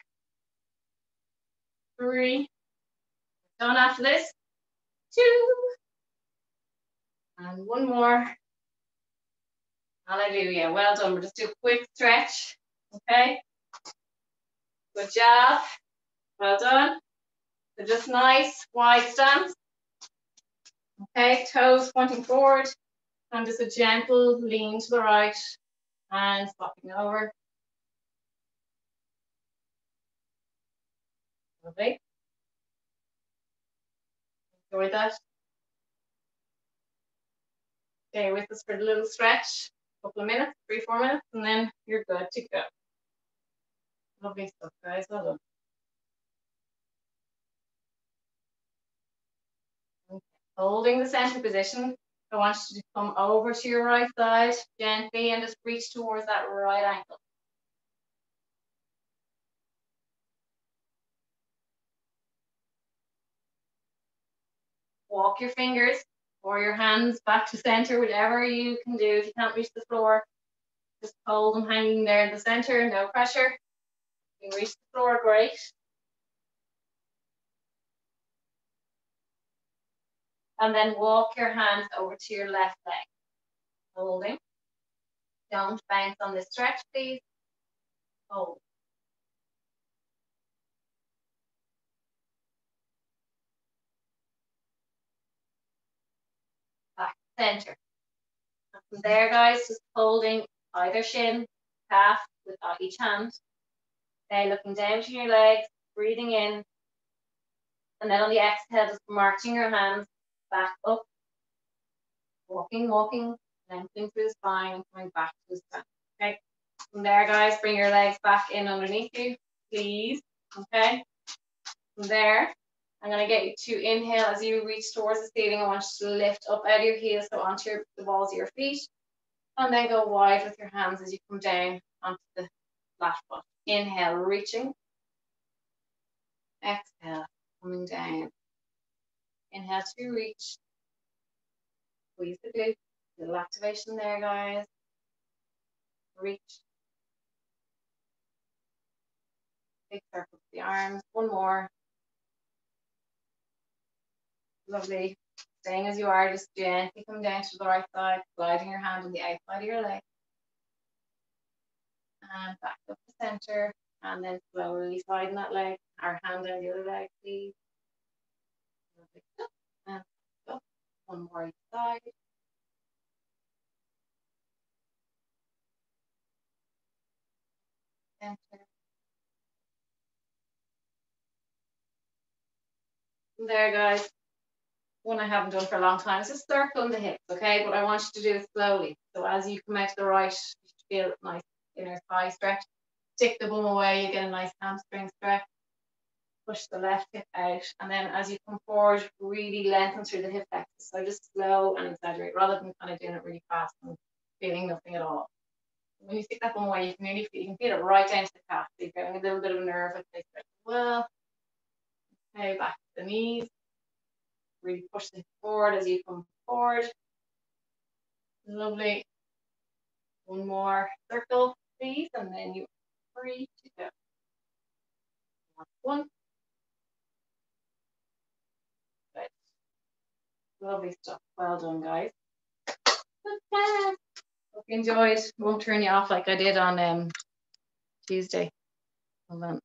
Speaker 1: 3, done after this, 2, and 1 more. Hallelujah, well done. We'll just do a quick stretch, okay? Good job, well done. So just nice, wide stance. Okay, toes pointing forward, and just a gentle lean to the right, and swapping over. Lovely. Enjoy that. Stay with us for a little stretch, a couple of minutes, 3, 4 minutes, and then you're good to go. Lovely stuff, guys. Well done. Okay. Holding the center position, I want you to come over to your right side gently and just reach towards that right ankle. walk your fingers or your hands back to center, whatever you can do. If you can't reach the floor, just hold them hanging there in the center, no pressure. You can reach the floor, great. And then walk your hands over to your left leg. Holding. Don't bounce on the stretch, please. Hold. Back to center. And from there, guys, just holding either shin, calf with each hand. Now looking down to your legs, breathing in. And then on the exhale, just marching your hands back up. Walking, lengthening through the spine and coming back to the spine. Okay. From there, guys, bring your legs back in underneath you, please. Okay. From there, I'm going to get you to inhale as you reach towards the ceiling. I want you to lift up out of your heels, so onto the balls of your feet. And then go wide with your hands as you come down onto the flat foot. Inhale, reaching. Exhale, coming down. Inhale to reach. Squeeze the glute. Little activation there, guys. Reach. Big circle with the arms. One more. Lovely. Staying as you are, just gently come down to the right side, sliding your hand on the outside of your leg. And back up the center. And then slowly sliding that leg. Our hand on the other leg, please. And up. One more each side. Center. There, guys. One I haven't done for a long time is just circle in the hips, okay? But I want you to do it slowly. So as you come out to the right, you should feel a nice inner thigh stretch. Stick the bum away, you get a nice hamstring stretch. Push the left hip out. And then as you come forward, really lengthen through the hip flexors. So just slow and exaggerate rather than kind of doing it really fast and feeling nothing at all. When you stick that bum away, you can feel it right down to the calf. So you're getting a little bit of nerve at this as well. Okay, back to the knees. Really push it forward as you come forward. Lovely. One more circle, please, and then you are free to go. One. Good. Lovely stuff. Well done, guys. Okay. Hope you enjoyed. Won't turn you off like I did on Tuesday. Hold on.